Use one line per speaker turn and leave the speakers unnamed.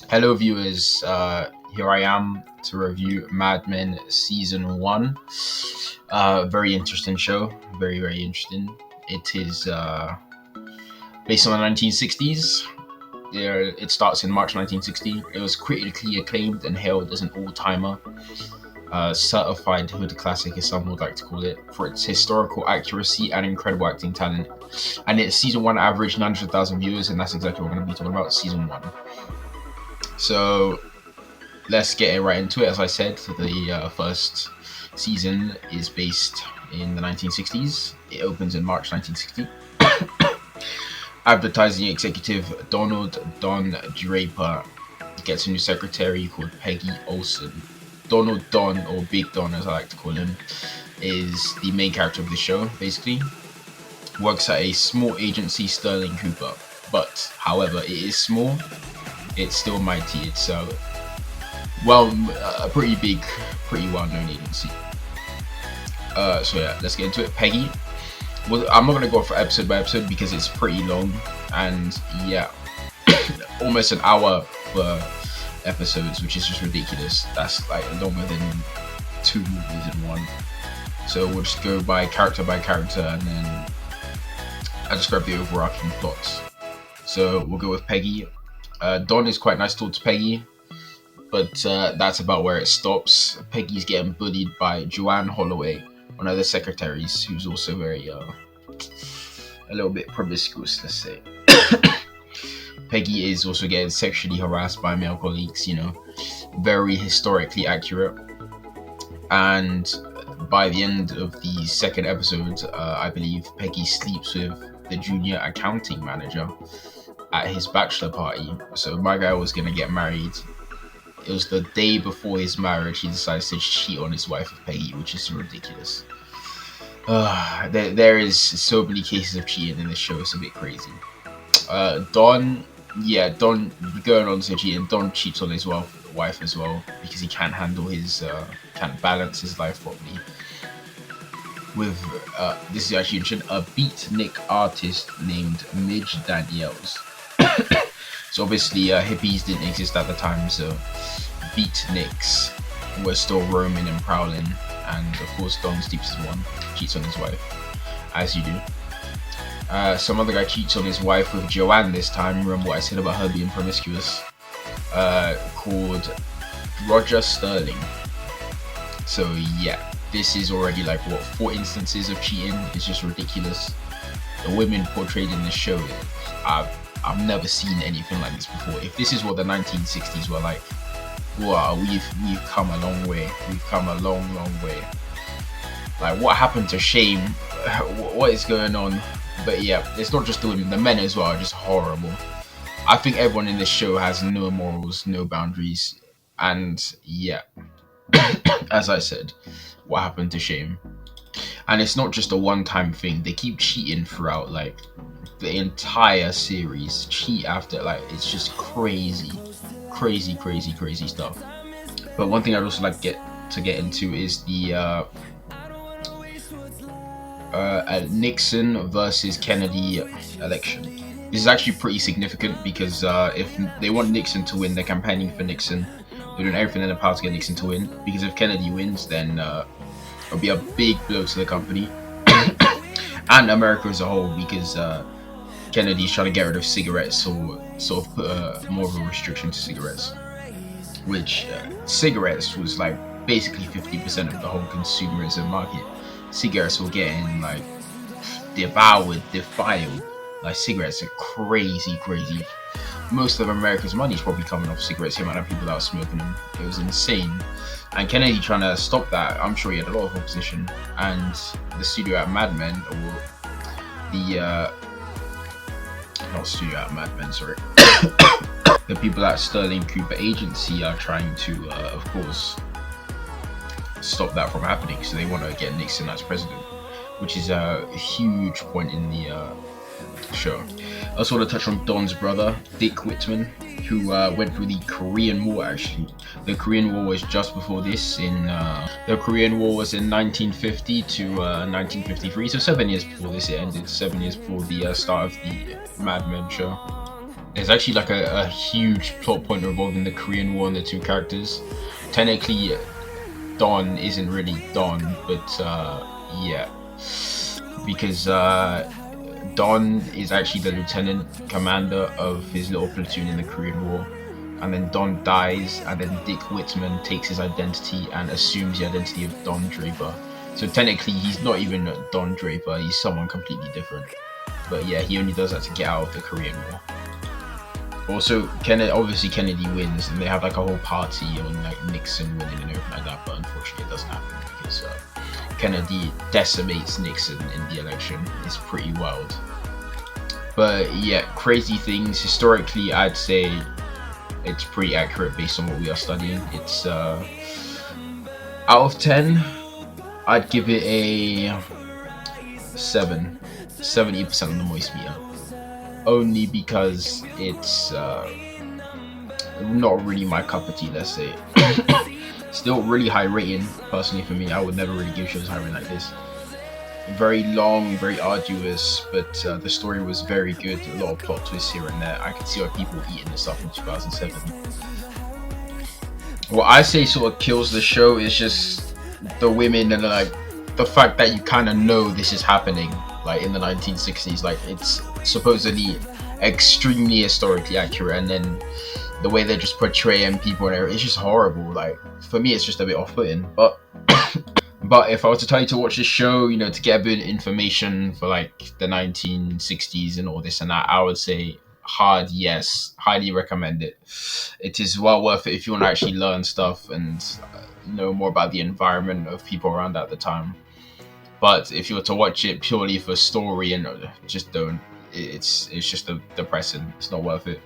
Hello, viewers. Here I am to review Mad Men Season 1. Very interesting show. Very, very interesting. It is based on the 1960s. It starts in March 1960. It was critically acclaimed and hailed as an all-timer. Certified hood classic, as some would like to call it, for its historical accuracy and incredible acting talent. And its Season 1 averaged 900,000 viewers, and that's exactly what we're going to be talking about, Season 1. So let's get right into it. As I said, the first season is based in the 1960s. It opens in March 1960. Advertising executive Donald Don Draper gets a new secretary called Peggy Olson. Donald Don, or Big Don as I like to call him, is the main character of the show, basically. Works at a small agency, Sterling Cooper. But, however, it is small. It's still mighty. It's a pretty big, pretty well-known agency. So yeah, let's get into it. Peggy. Well, I'm not gonna go for episode by episode because it's pretty long, and yeah, almost an hour per episodes, which is just ridiculous. That's like longer than 2 movies in one. So we'll just go by character, and then I'll describe the overarching plots. So we'll go with Peggy. Don is quite nice towards Peggy, but that's about where it stops. Peggy's getting bullied by Joanne Holloway, one of the secretaries, who's also very a little bit promiscuous, let's say. Peggy is also getting sexually harassed by male colleagues, very historically accurate. And by the end of the second episode, I believe Peggy sleeps with the junior accounting manager at his bachelor party. So my guy was gonna get married. It was the day before his marriage. He decides to cheat on his wife with Peggy, which is ridiculous. There is so many cases of cheating in this show. It's a bit crazy. Don going on to cheating. Don cheats on his wife as well because he can't handle can't balance his life properly. With this is actually a beatnik artist named Midge Daniels. So obviously hippies didn't exist at the time, so beatniks were still roaming and prowling, and of course Don cheats on his wife, as you do. Some other guy cheats on his wife with Joanne this time. Remember what I said about her being promiscuous? Called Roger Sterling. So yeah, this is already like 4 instances of cheating. It's just ridiculous. The women portrayed in this show, I've never seen anything like this before. If this is what the 1960s were like, wow, we've come a long way. We've come a long way. Like, what happened to shame? What is going on? But yeah, it's not just the women, the men as well are just horrible. I think everyone in this show has no morals, no boundaries, and yeah, as I said, what happened to shame? And it's not just a one-time thing. They keep cheating throughout like the entire series. Cheat after, like, it's just crazy stuff. But one thing I'd also like to get into is the Nixon versus Kennedy election. This is actually pretty significant because if they want Nixon to win, they're campaigning for Nixon. They're doing everything in their power to get Nixon to win. Because if Kennedy wins, then it'll be a big blow to the company and America as a whole, because Kennedy's trying to get rid of cigarettes, or sort of put more of a restriction to cigarettes, which cigarettes was like basically 50% of the whole consumerism market. Cigarettes were getting like devoured, defiled. Like, cigarettes are crazy. Most of America's money is probably coming off cigarettes. The amount of people that were smoking them, it was insane. And Kennedy trying to stop that, I'm sure he had a lot of opposition. And the studio at Mad Men, or the not studio at Mad Men, sorry. The people at Sterling Cooper Agency are trying to, of course, stop that from happening. So they want to get Nixon as president, which is a huge point in the show. I also want to touch on Don's brother, Dick Whitman, who went through the Korean War. Actually, the Korean War was just before this. The Korean War was in 1950 to 1953, so 7 years before this it ended. 7 years before the start of the Mad Men show. there's actually like a huge plot point involving the Korean War and the two characters. Technically, Don isn't really Don, but yeah, because Don is actually the lieutenant commander of his little platoon in the Korean War. And then Don dies, and then Dick Whitman takes his identity and assumes the identity of Don Draper. So technically, he's not even Don Draper, he's someone completely different. But yeah, he only does that to get out of the Korean War. Also, obviously Kennedy wins, and they have like a whole party on like Nixon winning and everything like that. But unfortunately, it doesn't happen because Kennedy decimates Nixon in the election. It's pretty wild. But yeah, crazy things. Historically, I'd say it's pretty accurate based on what we are studying. It's out of 10, I'd give it a 7. 70% on the moist meter. Only because it's not really my cup of tea, let's say. Still really high rating, personally for me. I would never really give shows high rating like this. Very long, very arduous, but the story was very good. A lot of plot twists here and there. I could see why people were eating this up in 2007. What I say sort of kills the show is just the women and like the fact that you kind of know this is happening, like in the 1960s. Like it's supposedly extremely historically accurate, and then the way they're just portraying people and everything, it's just horrible. Like for me, it's just a bit off-putting, but. But if I was to tell you to watch this show, you know, to get a bit of information for like the 1960s and all this and that, I would say hard yes, highly recommend it. It is well worth it if you want to actually learn stuff and know more about the environment of people around at the time. But if you were to watch it purely for story and just don't, it's just depressing. It's not worth it.